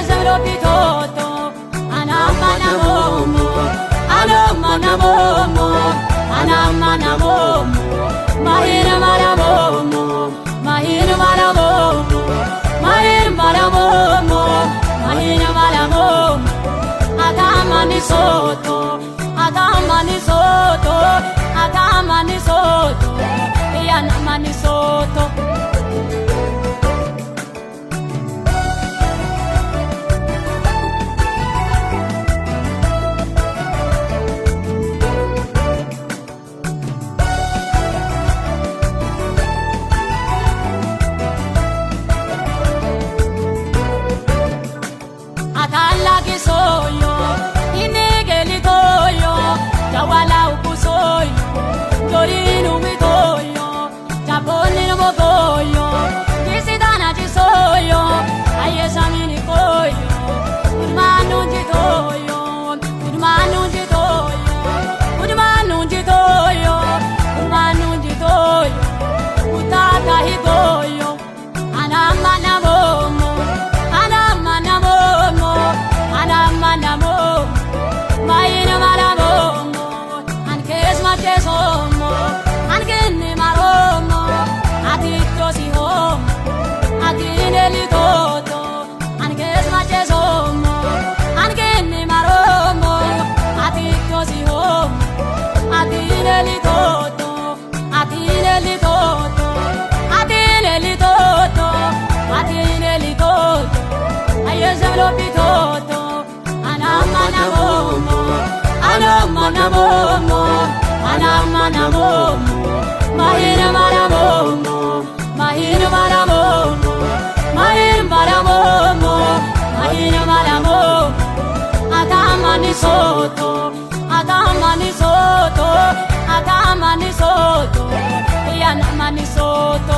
ayezamro pitoto anamana momo anamana momo anamana momo mahira maramomo mahira maramomo mahira maramomo mahira maramomo agamani soto agamani soto agamani soto yanamani soto Atallaki soyo inigeli toyo jawala ukusoyo dorinu mitoyo japoni mogoyo kisidana jisoyo ayesamini koyo udmanu jitoyo udmanu jitoyo udmanu jitoyo udmanu jitoyo utata higoyo anamana momo anamana momo anamana momo mahina maramomo ankes machesomo ankenne maromo atitosi homo atineli toto ankes machesomo ankenne maromo atitosi homo atineli toto atineli toto atineli toto atineli toto ayezamro pitoto anamana momo anamana momo anamana momo mahira maramomo mahira maramomo mahira maramomo mahira maramomo agamani soto agamani soto agamani soto yanamani soto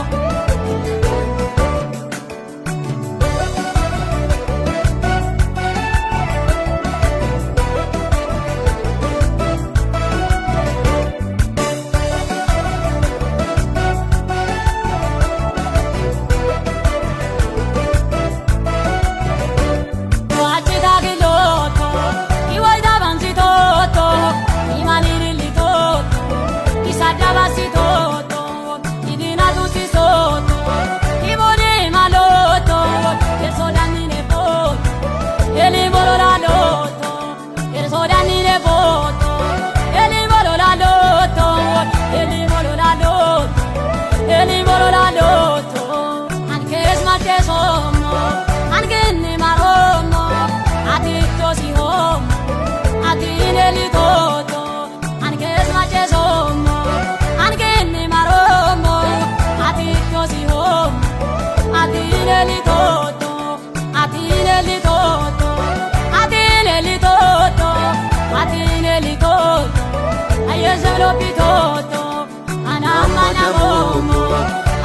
ayezamro pitoto anamana momo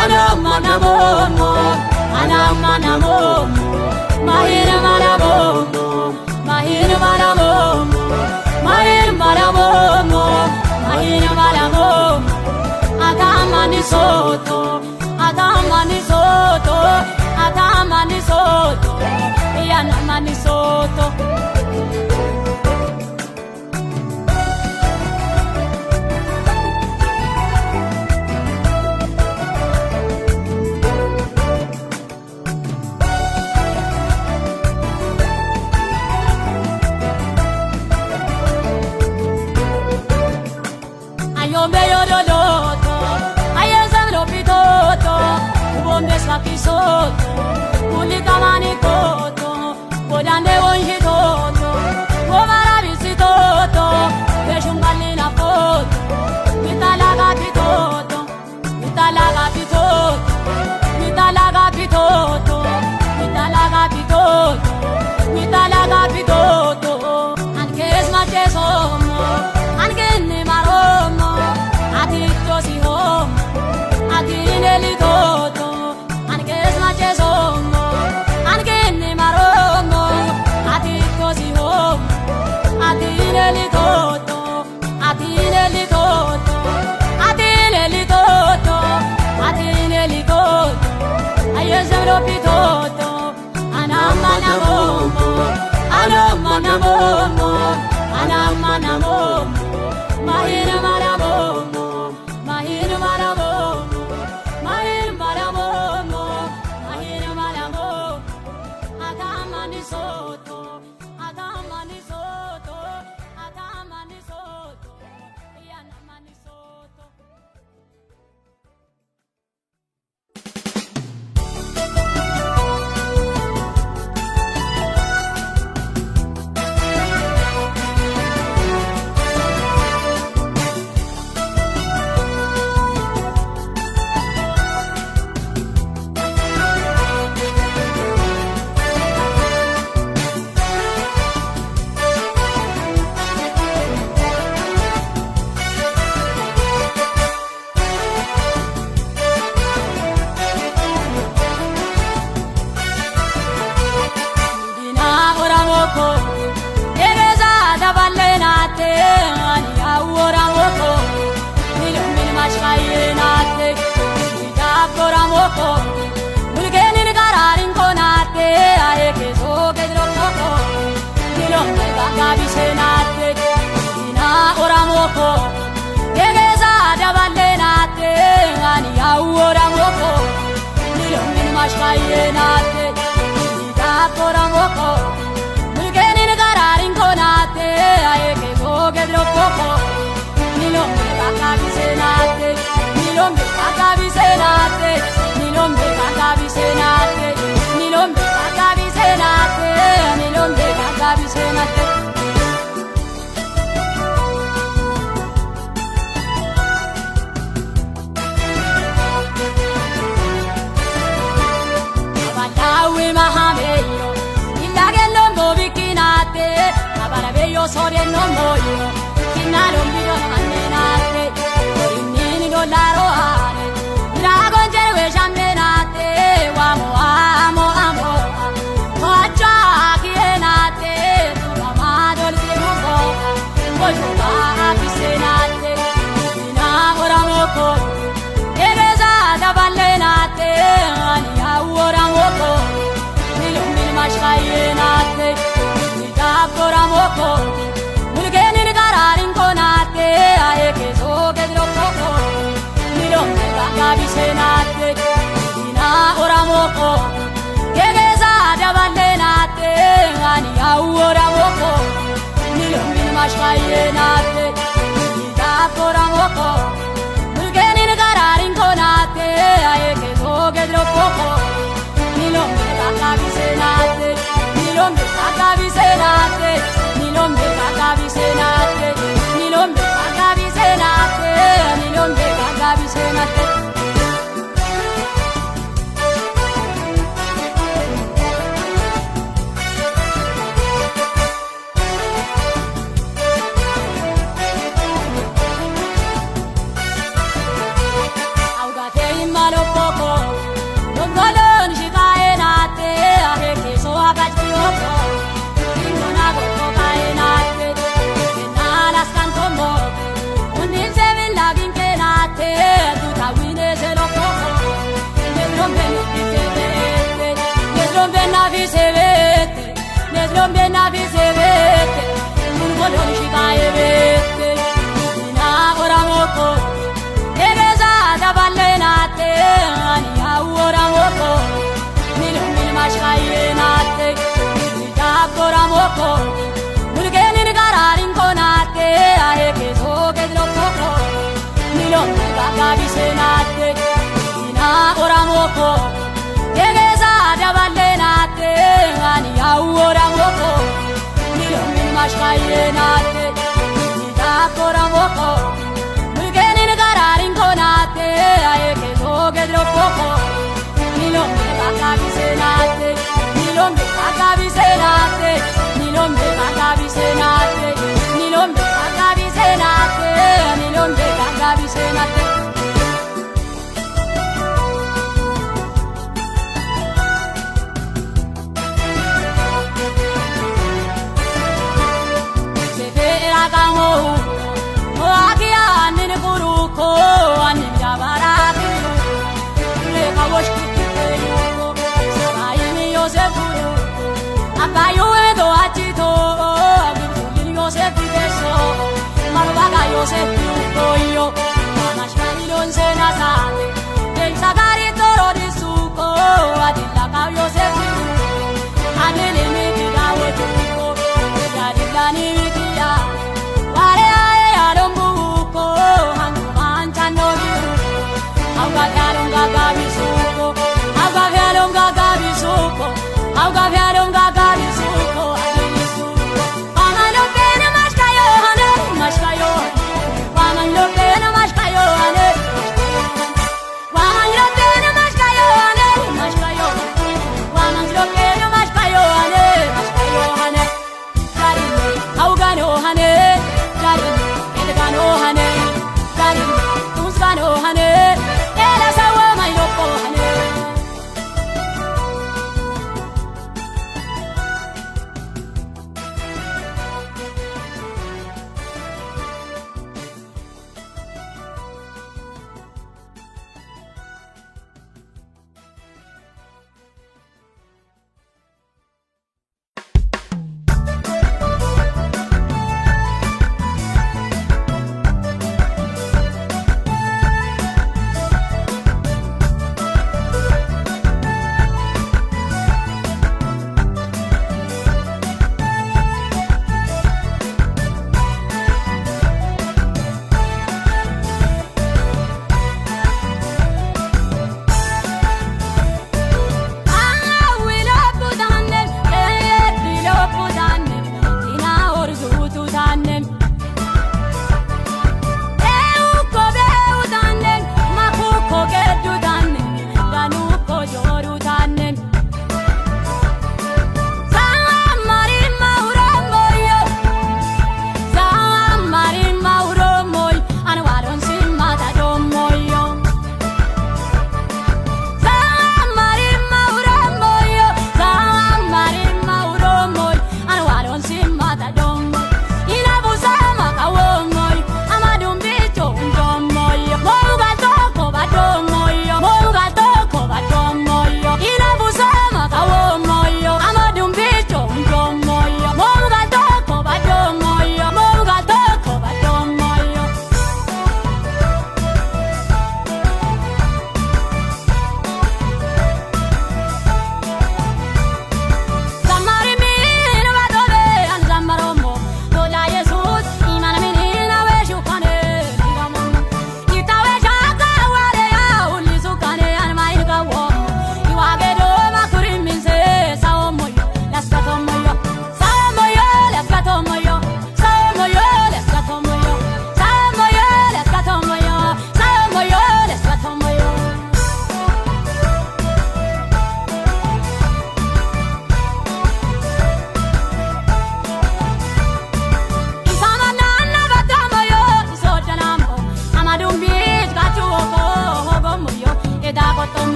anamana momo anamana momo mahira maramomo mahira maramomo mahira maramomo mahira maramomo agamani soto agamani soto agamani soto yanamani soto Ayombeyoroloto ayezamro pitoto ubombe swakisoto ulikamani koto bodande wonjitoto womarabisitoto beshungalina foto mitalaga pitoto mitalaga pitoto mitalaga pitoto mitalaga pitoto mitalaga pitoto ankes machesomo ankenne maromo atitosi homo atineli toto ankes machesomo ankenne maromo atitosi homo atineli toto atineli toto atineli toto atineli toto ayezamro pitoto anamana momo marabomo, mahir marabomo, mahir marabomo, mahir marabomo, mahir marabomo, agamani soto, agamani soto, agamani soto, yanamani soto. Sorry no more, kinalo miro manenate, orinini do laroare, drago jerwe jammenate, wamo amo amo, hoja kienate, amado limugo, moyo ba kisenate, ina oramoko, ereza da ballenate, ani aworamoko, milumil mashkayenate, ida oramoko. Senate, ina oramoko, yegeza daballenate, ani aworamoko, milumil mashkayenate, ida oramoko, mulgenin gararin konate, ayekezo gedropoko, milumil kakabisenate, milumil kakabisenate, milumil kakabisenate, milumil kakabisenate, milumil kakabisenate. Aki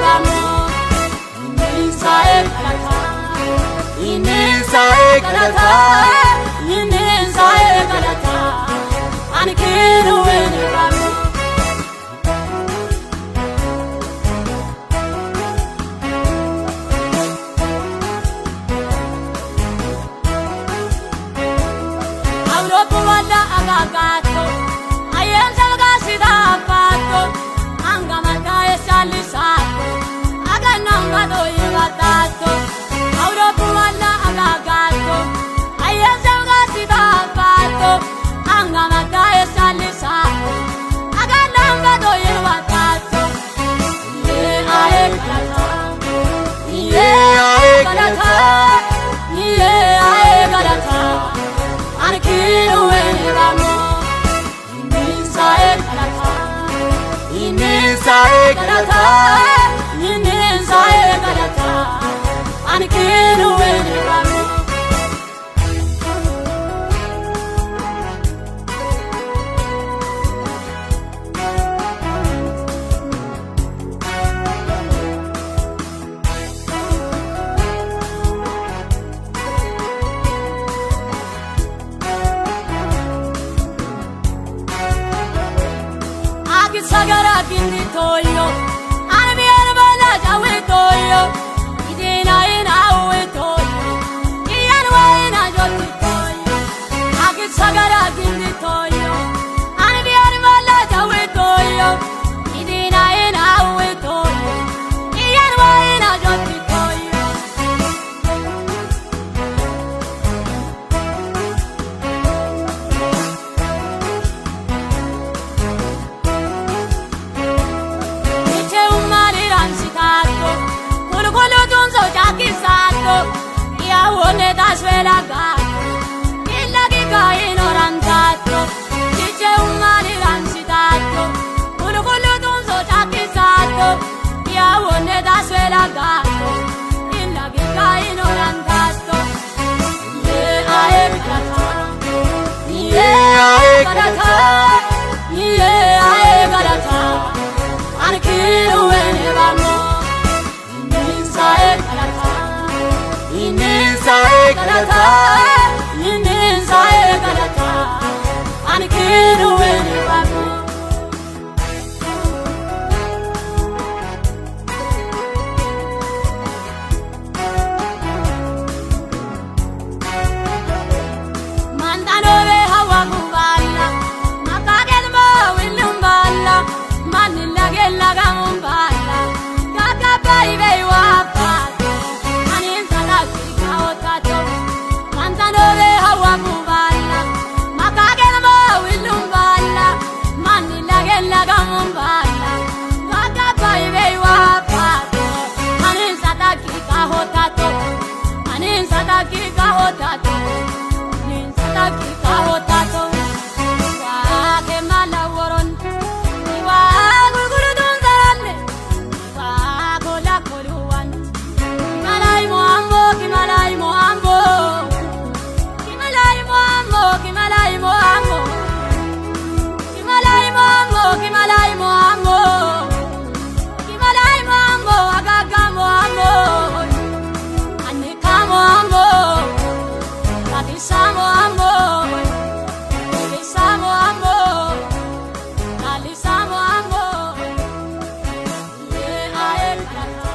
vamo Inensae galata Inensae galata Inensae galata Anikinu ene vamo Auropu wala agagato Ayem salgasida pato Angamata esalisato Aganangado yevatato Auropu wala agagato Ayem salgasida pato Angamata esalisato Aganangado yevatato Ye ae galata Ye ae galata Ye ae galata Anikinu ene vamo Inensae galata Inensae galata Inensae galata Anikinu ene vamo Sagara kindi toyo, anbi arbala jawe toyo, idina ina uwe toyo, iyanwa ina joti toyo. Agi sagara kindi toyo, anbi arbala jawe toyo, idina ina uwe toyo, iyanwa ina joti toyo. Iawone da svela gato, illa che cae norantato, dice un male rancitato, quello d'un so già chissatto, iawone da svela gato, illa che cae norantato, ye ae galata, ye ae galata, ye ae galata, anch'io ne vamo, Inensae galata. Inensae galata Inensae galata Anikinu ene vamo Mandanore hawa kubala Makagel mo wilumbala Manilage laga mumbala Kakabai bei wapato Mantanore hawa kubala Makagel mo wilumbala Manilage laga mumbala Kakabai bei wapato Anin sataki kahotato Anin sataki kahotato Anin sataki kahotato Wake malaworon Iwa gulguludun zaralle Iwa kola koluwan Kimalay mo ambo Kimalay mo ambo Kimalay mo ambo Kimalay mo ambo Kimalay mo ambo Kimalay mo ambo Kimalay mo ambo Agaga mo ambo Anika mo ambo Latisa mo ambo Latisa mo ambo Latisa mo ambo Ye ae galata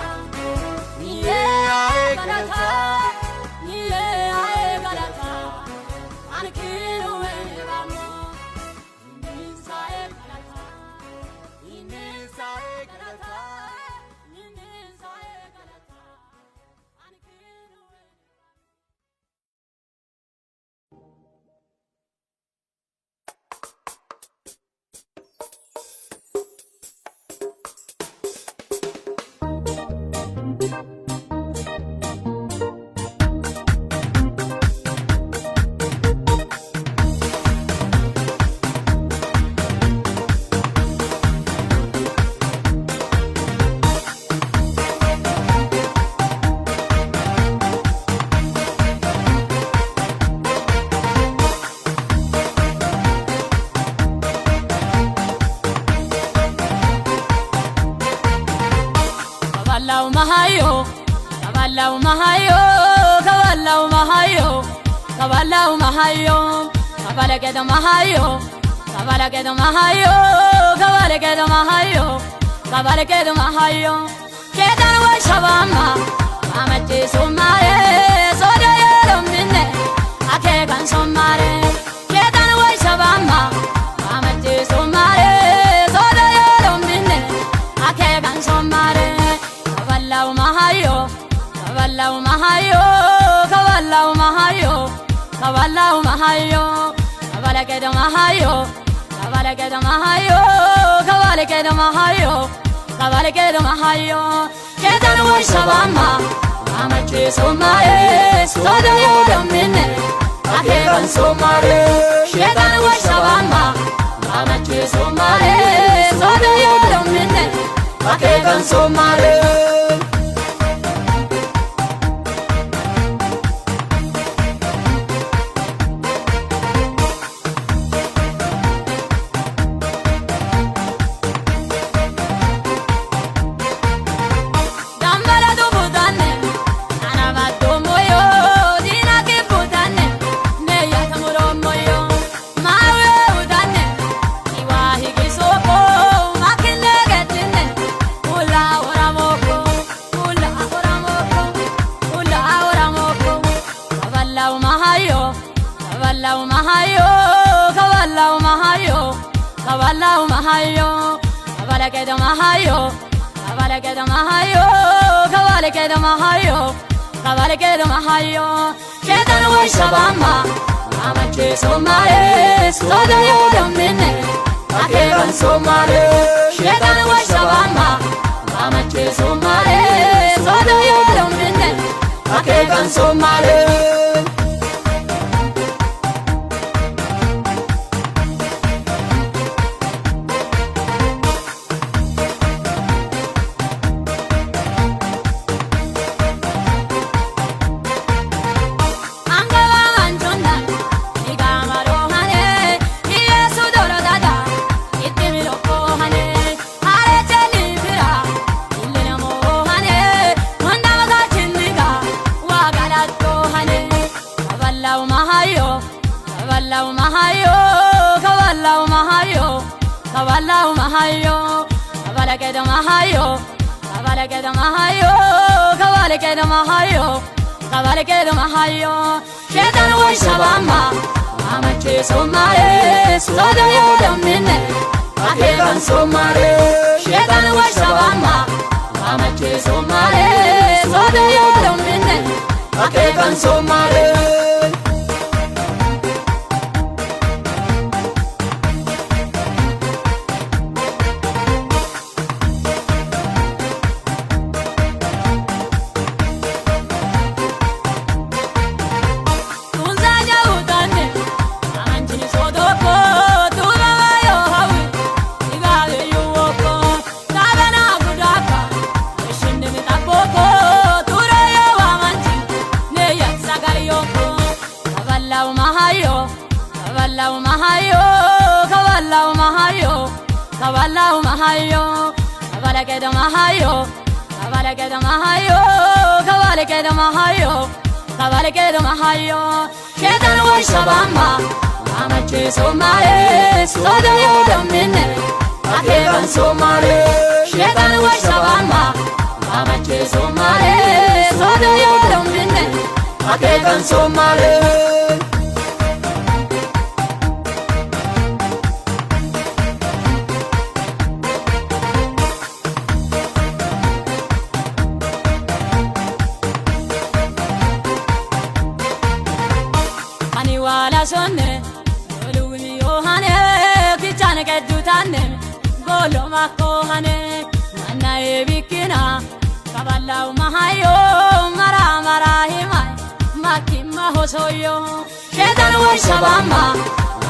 Ye ae galata Ye ae galata Anikinu ene vamo Inensae galata Inensae galata kabalau mahayo kabalake mahayo kabalake mahayo kabalake mahayo kabalake mahayo kedan wa shabama amache somare sodayelo minne ake kan somare kedan wa shabama amache somare sodayelo minne ake kan somare kabalau mahayo kabalau mahayo kabalau mahayo kabalau mahayo kabalake mahayo kabalake mahayo kabalake mahayo kabalake mahayo kedan wa shabama amache somare sodayelo minne ake kan somare kedan wa shabama amache somare sodayelo minne ake kan somare kabalau mahayo kabalake mahayo kabalake mahayo kabalake mahayo kabalake mahayo kedan wa shabama amache somare sodayelo minne ake kan somare kedan wa shabama amache somare sodayelo minne ake kan somare kabalau mahayo kabalau mahayo kabalau mahayo kabalake mahayo kabalake mahayo kabalake mahayo kabalake mahayo kedan wa shabama amache somare sodayelo minne ake kan somare kedan wa shabama amache somare sodayelo minne ake kan somare kabalau mahayo kabalau mahayo kabalau mahayo kabalake mahayo kabalake mahayo kabalake mahayo kabalake mahayo kedan wa shabama amache somare sodayelo minne ake kan somare kedan wa shabama amache somare sodayelo minne ake kan somare wala sonne goluni yohane kichane kedutane golo makohane manna ebikina kabalau mahayo mara mara himai makima hosoyo kedan wa shabama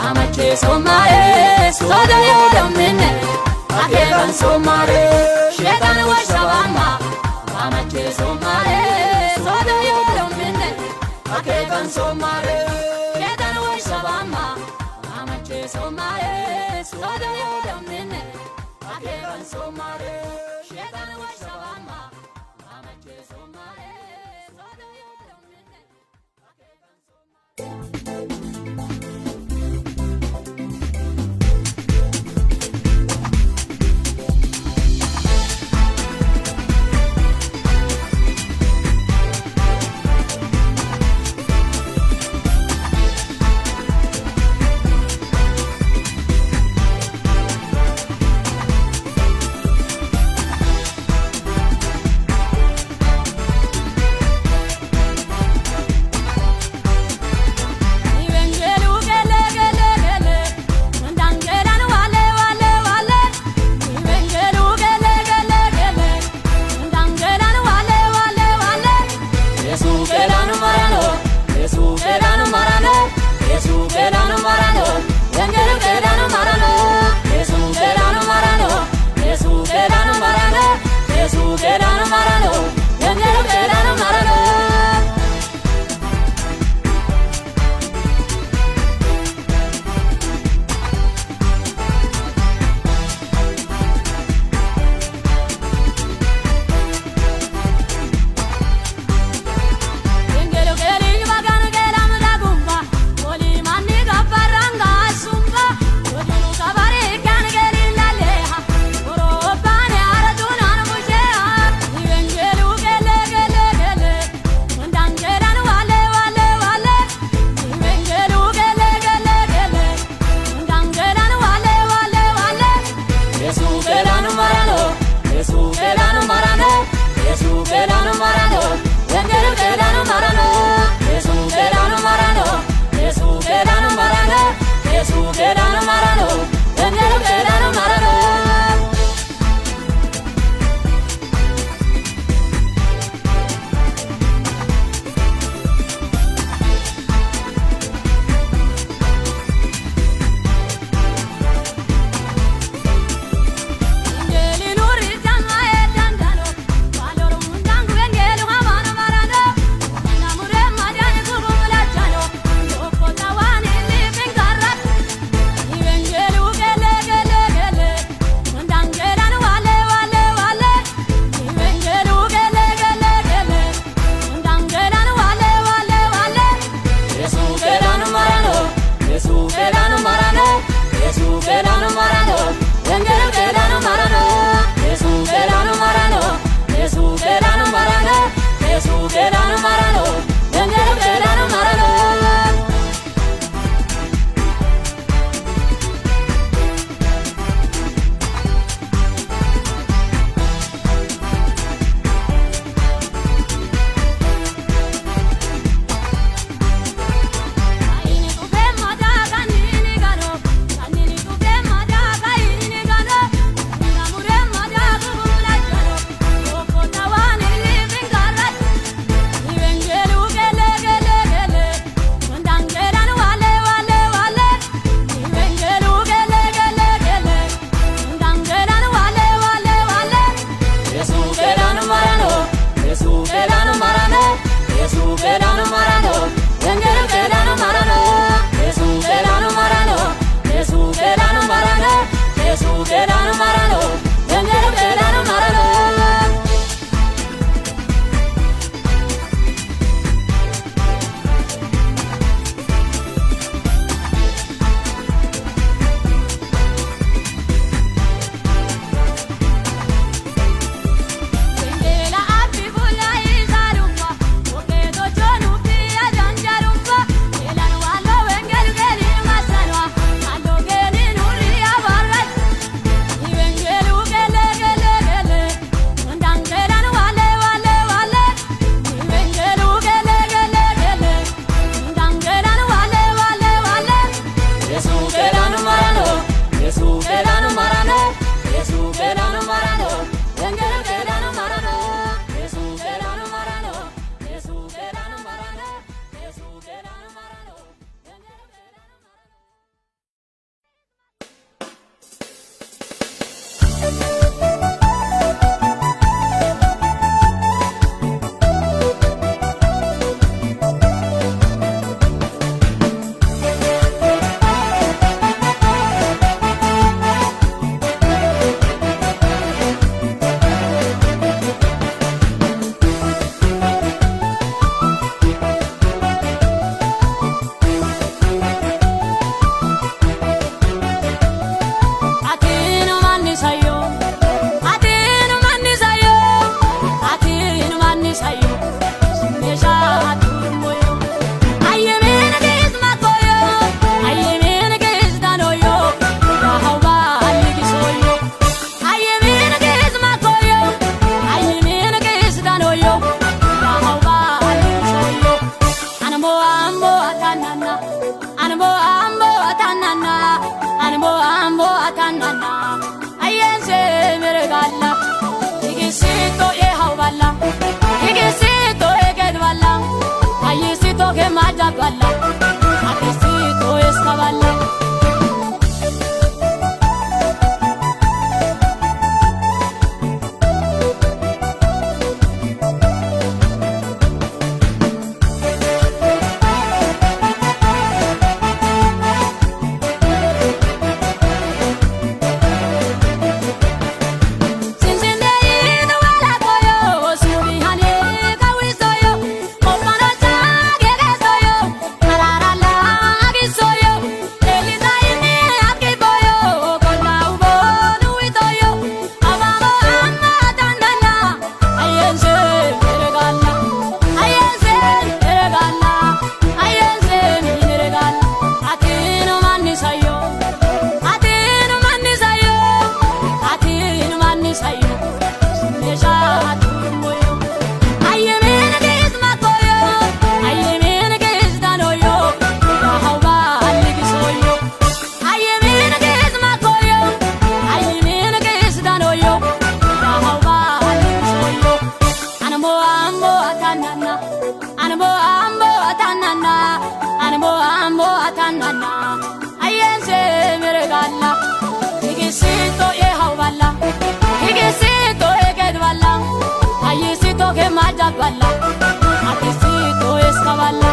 amache somare sodayelo minne ake kan somare kedan wa shabama amache somare sodayelo minne ake kan somare shabama amache somare sodayelo minne ake kan somare kedan wa shabama amache somare sodayelo minne ake kan somare quedano marano, Jesús quedano marano, Jesús quedano marano, Vengelo quedano marano, Jesús quedano marano, Jesús quedano marano, Jesús quedano marano, Vengelo quedano marano. Vengelo quedano marano, Oli mani gaparanga. majaballa Atesito escaballa Majaballa Atesito escaballa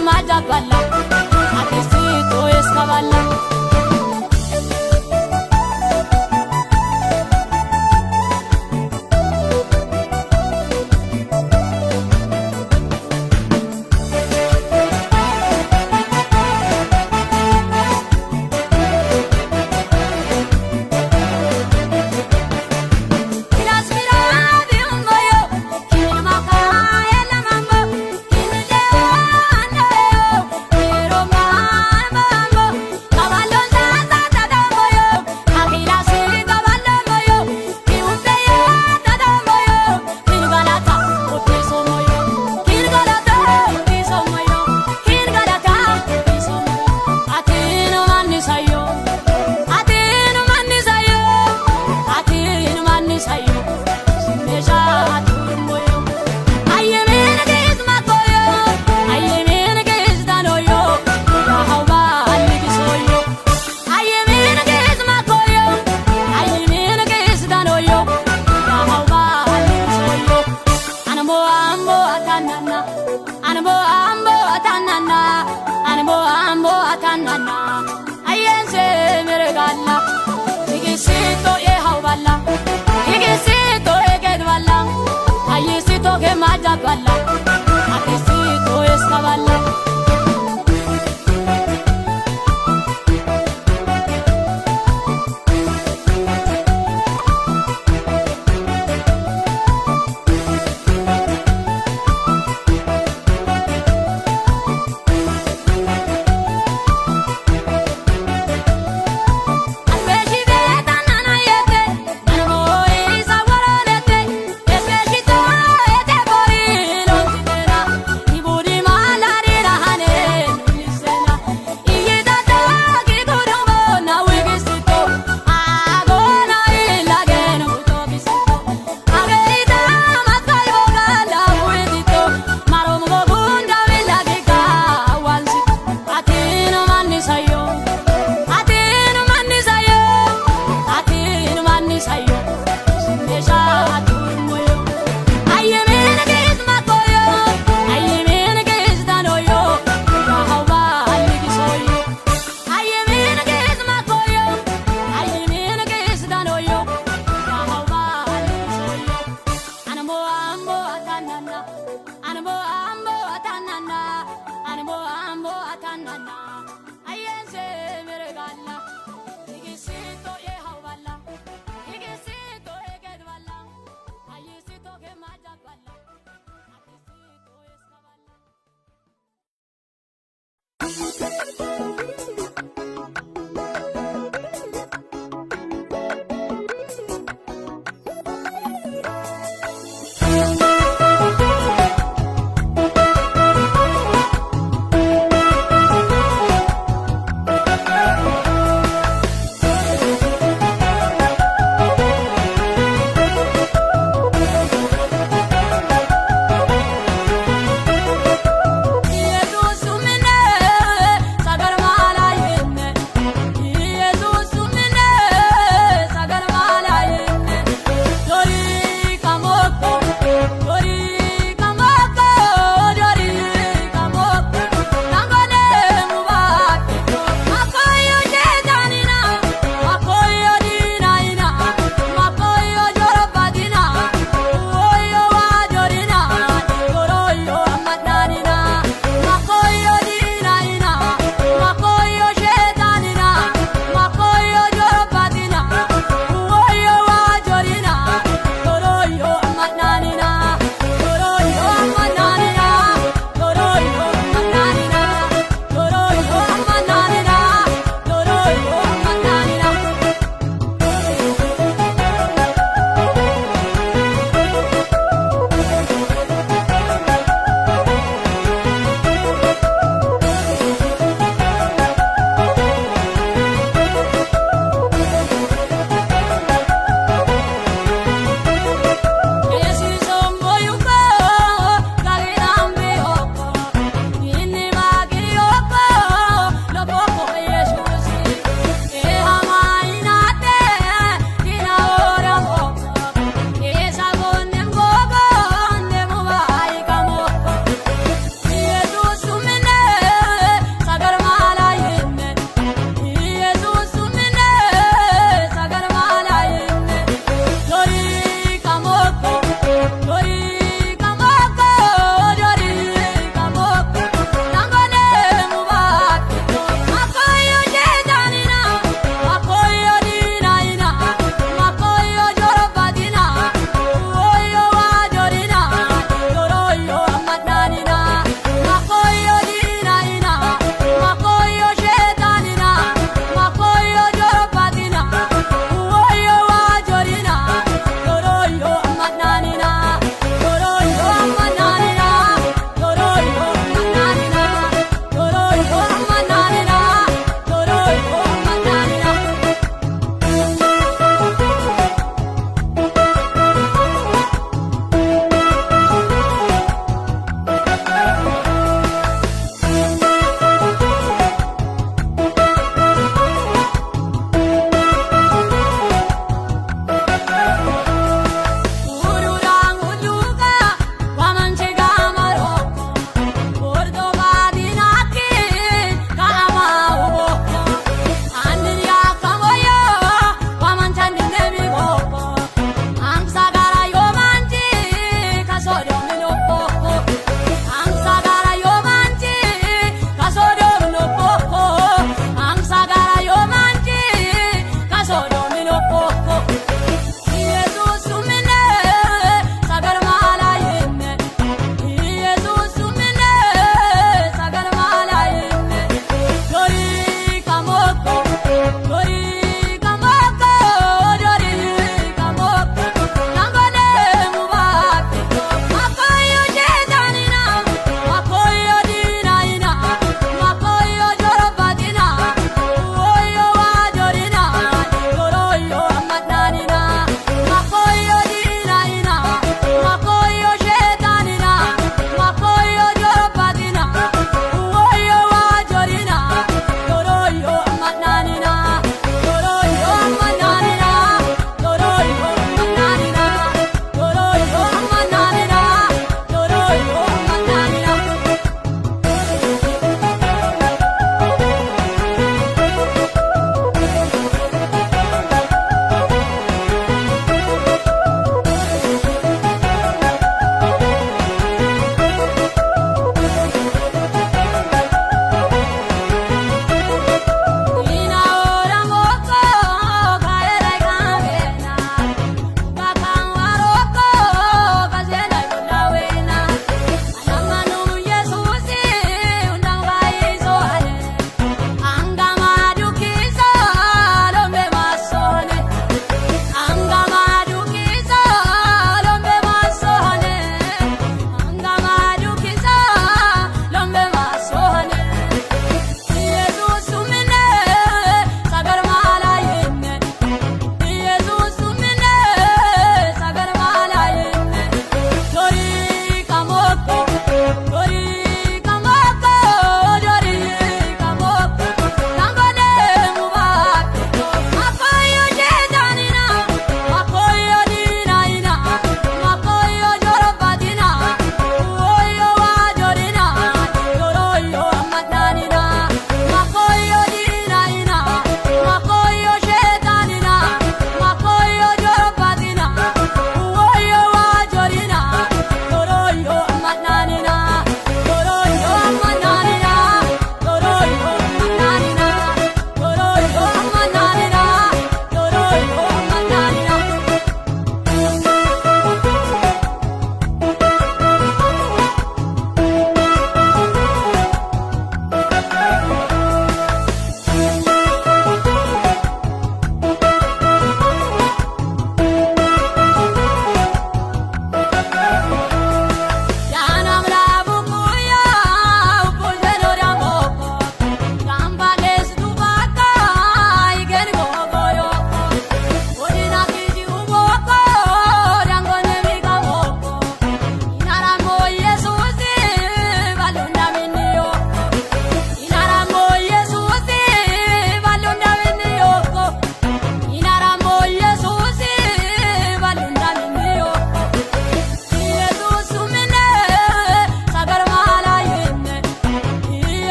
Majaballa Atesito escaballa Caballo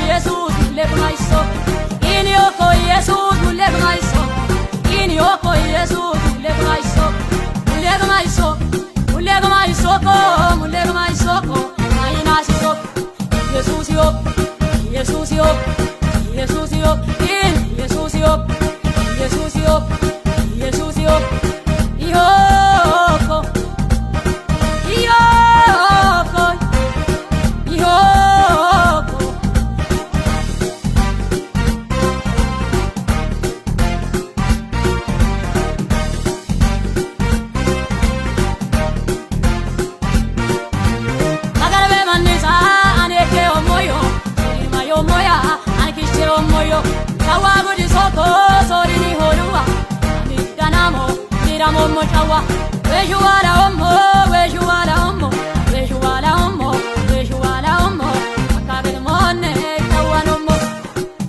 Jesus mulevmaiso Inioko Jesus mulevmaiso Inioko Jesus mulevmaiso mulevmaiso mulevmaiso mulevmaiso mainasito Jesus yo Jesus yo Jesus yo in Jesus yo Jesus yo Jesus yo Ioko Ioko Ioko Agarbe manisa aneke omoyo Mayo moya ankishe omoyo Kawagu di soko sori ni holua Amikanamo diramo mochawa Wejuala omo wejuala omo wejuala omo wejuala omo Akagel monne kawanomo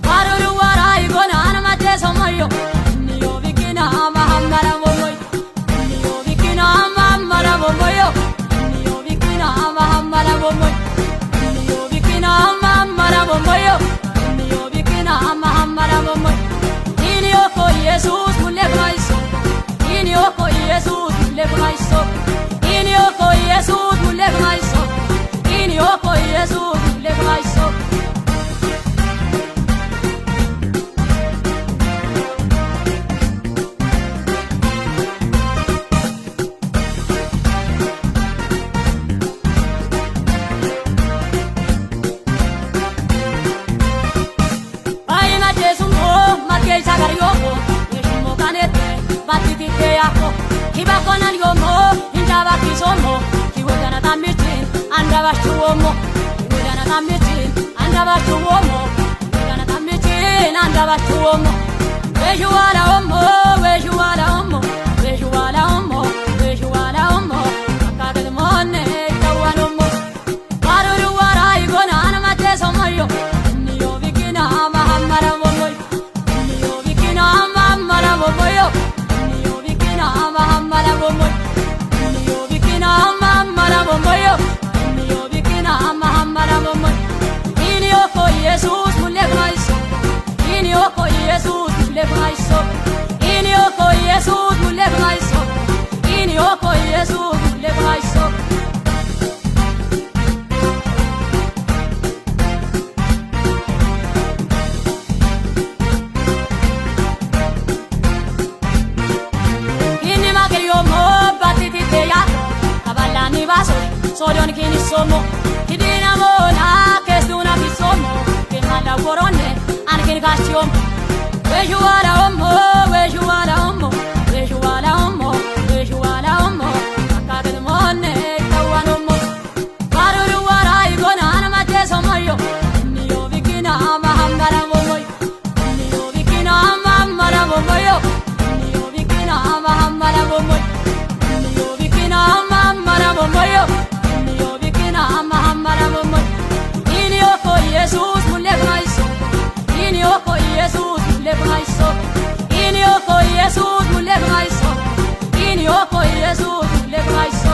Paruru wara igona anamate somoyo Niyo vikina mahamara momoy Niyo vikina mahamara momoyo Niyo vikina mahamara momoy Niyo vikina mahamara momoyo Niyo vikina mahamara momoy Inioko Jesus mulevmaiso Inioko Jesus mulevmaiso Inioko Jesus mulevmaiso Inioko Jesus mulevmaiso Aina Jesus mo makei sagarioko Yeshumo kanete batitite yako Kibakona yomo indaba kisomo Kiwegana tamitin andaba shuomo Kiwegana tamitin andaba shuomo Kiwegana tamitin andaba shuomo Wejuala omo wejuala omo wejuala omo wejuala omo Akagel monne kawanomo Paruru wara igona anamate somoyo Niyo vikina mahamara momoy Niyo vikina mahamara momoyo Niyo vikina mahamara momoy Niyo vikina mahamara momoyo Niyo vikina mahamara momoy Inioko Jesus mulevmaiso Inioko Jesus mulevmaiso Inioko Jesus mulevmaiso Inioko Jesus mulevmaiso Inni mageriomo batitite yako Kabalani baso Sorion kini somo Kidina mona kesduna bisomo Kimala worone Ankin gashiom Wejuala omo Wejuala omo Wejuala omo Wejuala omo Akagel monne kawanomo Paruru wara igona anamate somoyo Niyo vikina mahamara momoy Niyo vikina mahamara momoyo Niyo vikina mahamara momoy Niyo vikina mahamara momoyo Niyo vikina mahamara momoy Inioko Jesus mulevmaiso Inioko Jesus mulevmaiso Inioko Jesus mulevmaiso Inioko Jesus mulevmaiso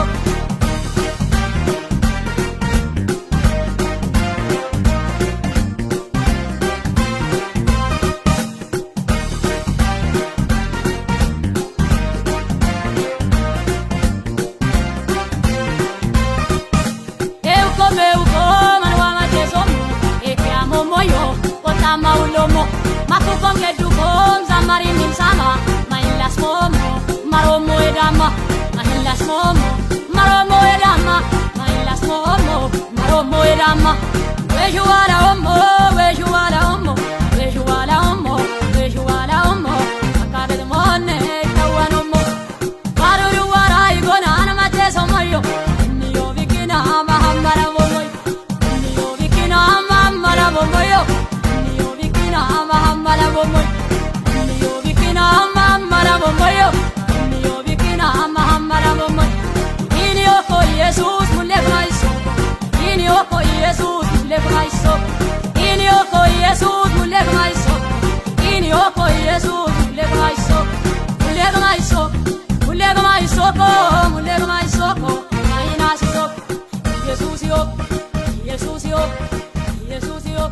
Maulomo Makukong kedukong Zamarin sama Mainlas momo Maromo edama Mainlas momo Maromo edama Mainlas momo Maromo edama Wejuala omo Wejuala omo Wejuala omo Wejuala omo Akagel monne kawanomo Paruru wara igona anamate somoyo Niyo vikina mahamara momoy Niyo vikina mahamara momoyo Mahamara momoy Niyo vikina mahamara momoyo Niyo vikina mahamara momoy Inioko Jesus mulevmaiso Inioko Jesus mulevmaiso Inioko Jesus mulevmaiso Inioko Jesus mulevmaiso Mulevmaiso Mulevmaiso Mulevmaiso Mainasito Jesus yo Jesus yo Jesus yo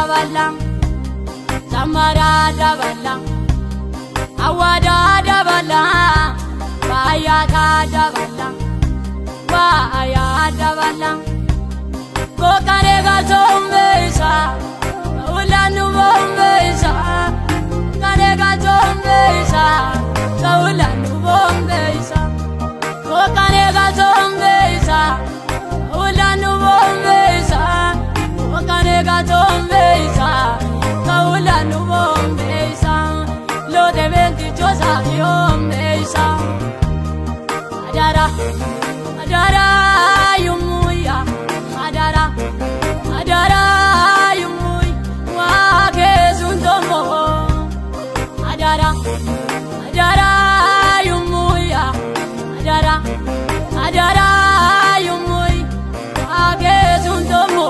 dabala Zamara dabala Awada dabala Bayata dabala Baya dabala Kokare gatombeisa Ulanu bombeisa Kare gatombeisa Ulanu bombeisa Kokare gatombeisa Ulanu bombeisa Kokare gatombeisa Ulanu bombeisa Lo de 28 bombeisa Adara Adara yumuya Adara Adara yumuy Wa kezundomo Adara Adara yumuya Adara Adara yumuy Wa kezundomo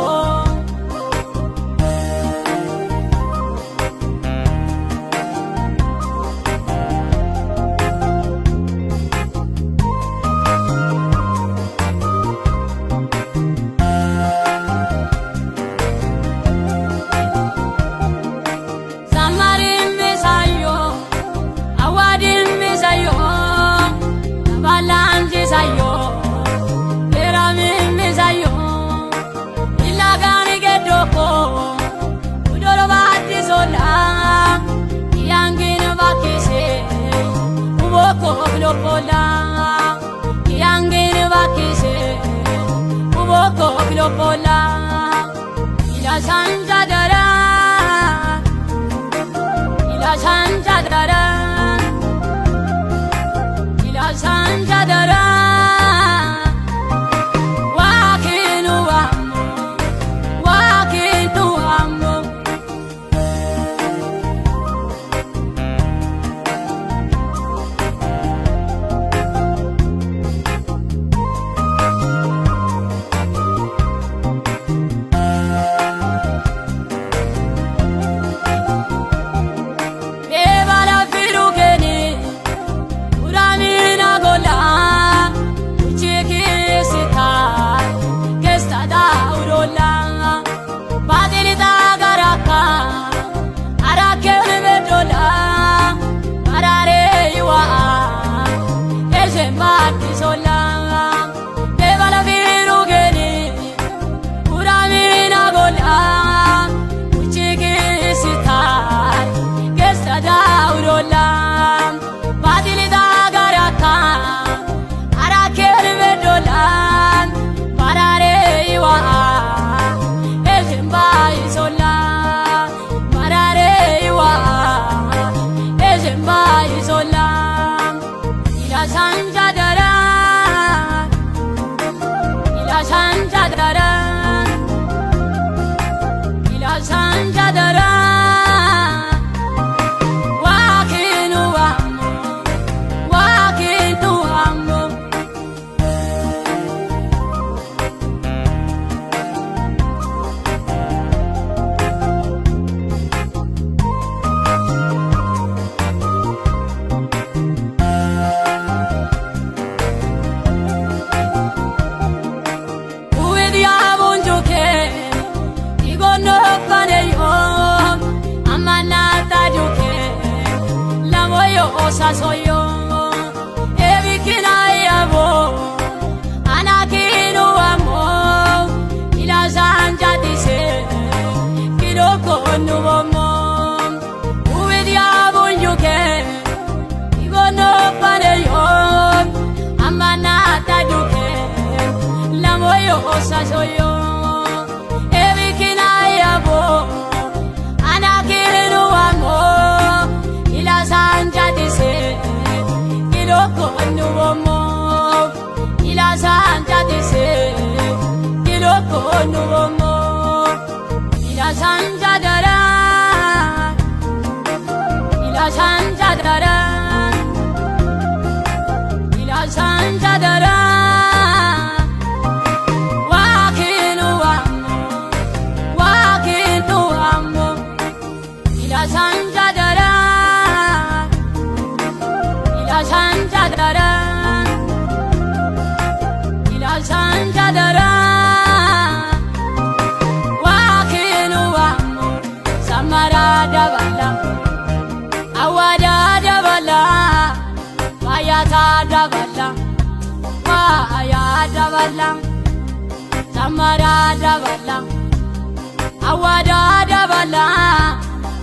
Pola, Yangin Vakise, Uboko Glopola, Ila Sanjadara, Ila Sanjadara, Ila Sanjadara, Wakinu Amo, Wakinu Amo. Soy yo, Evikina yabo, Anakino amo, ila sanja dice, Kiloko nubomo, Uvidiabo yuke, Igono pareyo, Amanata yuke, Lamoyo osa soy yo, Evikina yabo, Anakino amo, ila sanja dice. Kiloko nubomo, ila sanja dice. Kiloko nubomo, ila sanja dara, ila sanja dara, ila sanja dara. Wakinu amo, wakinu amo, ila sanja dara. Sanjadara, ila Sanjadara, wakinu amo. dabala Samara dabala Awada dabala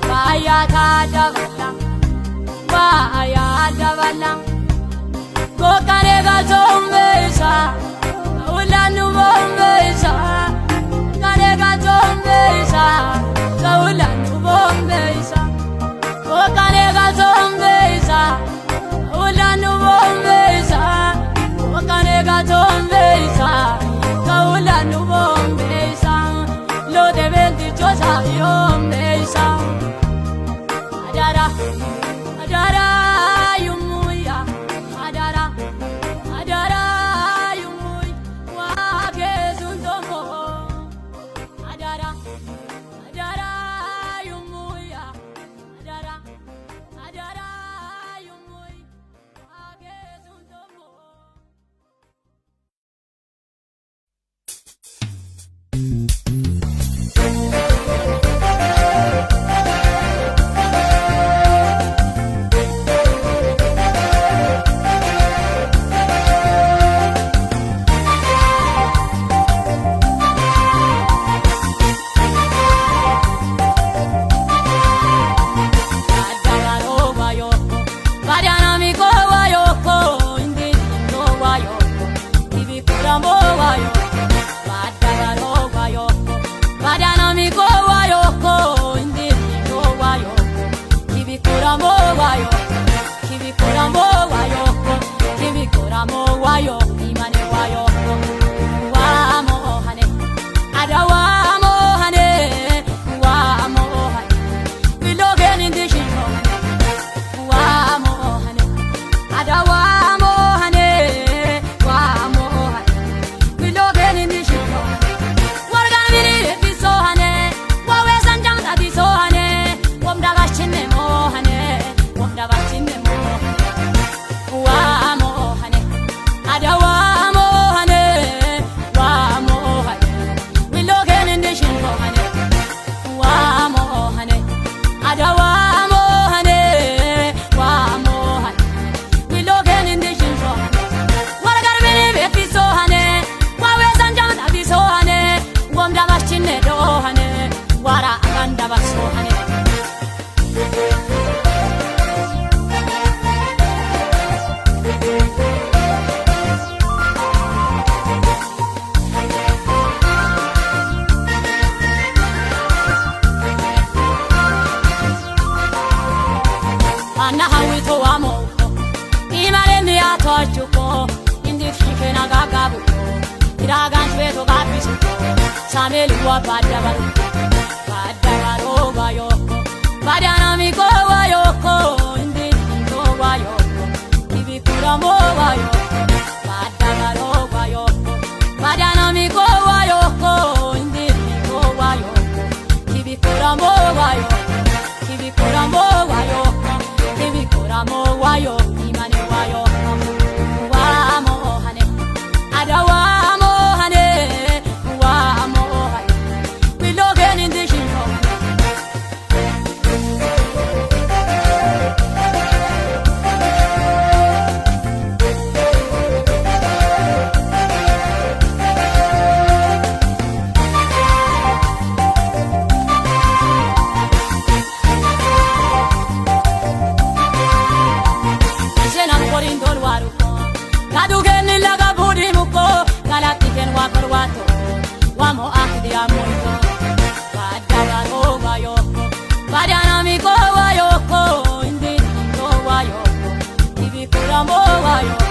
Baya dabala Baya dabala Kokare ga zombesa Ulanu bombesa Kare ga zombesa Ulanu bombesa Kokare ga zombesa Ulanu bombesa Kokare ga zombesa Ulanu bombesa Lo debe dichosa yombesa Adara Adara yumuya Adara Adara yumuy wa kezundomo Adara Adara yumuya Adara Adara yumuy wa kezundomo Samelua badabaro badabaro bayoko badanamiko wayoko indi ndo wayoko ibikuramo wayoko badabaro bayoko badanamiko wayoko indi ndo wayoko ibikuramo wayoko ibikuramo wayoko ibikuramo wayoko imane wayoko wamohane adawa Wamo akdi amoito badagaro bayoko badanamiko wayoko indi ndo wayoko ibikuramo wayoko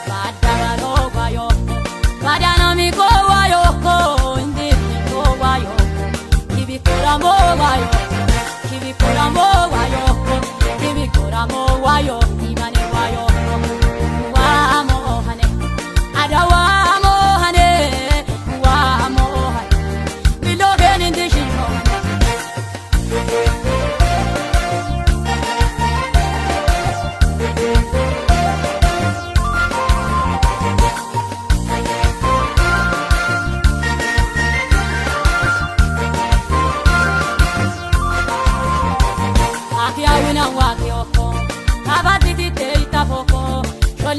badagaro bayoko badanamiko wayoko indi ndo wayoko ibikuramo wayoko ibikuramo wayoko ibikuramo wayoko imane wayoko wamohane adawa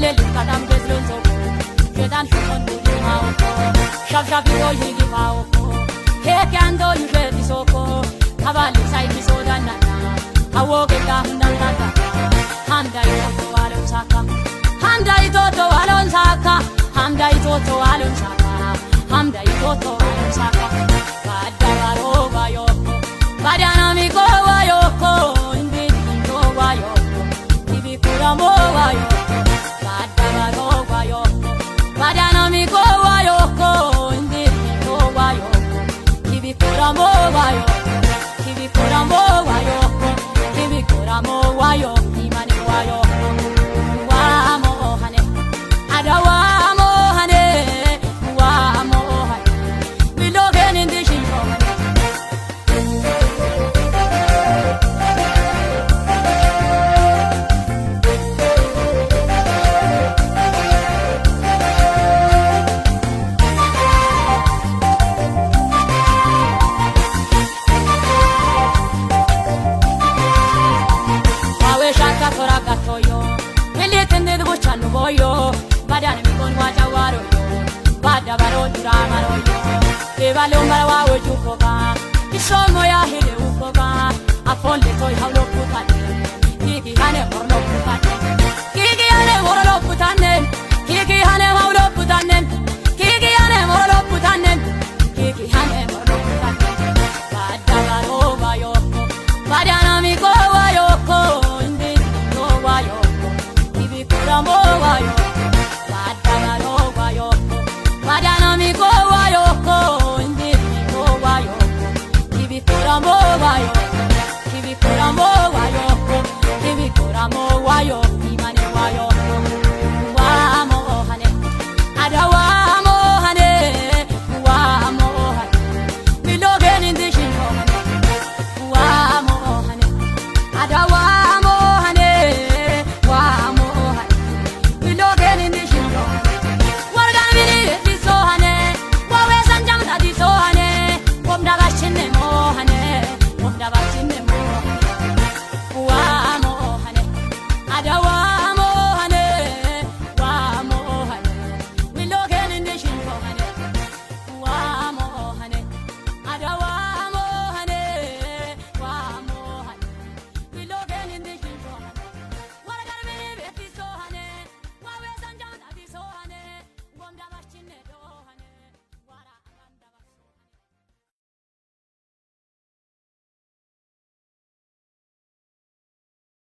le kadam bezlon zo kedan shon Shabshabito yigi paoko Hekiando yujeti soko Kabali saiki sodanana Awoke ka hundandata Hamda itoto alon saka Hamda itoto alon saka Hamda itoto alon saka Hamda itoto alon saka Bada baro wayoko Badana miko wayoko Indi miko wayoko Ibi kuramo wayoko Bada baro wayoko Badana miko wayoko Indi miko wayoko Ibi kuramo wayoko Ibi kuramo wayoko Ibi kuramo wayoko Imani wayoko Wamo hane Adawamo hane Wamo hane Bilogen in the shinko Boyo, badana mi kon waja waro yo, bada baro dramaro yo. Eva lo marawa ojukoba, isomo ya hele ukoba, afonde toy haulo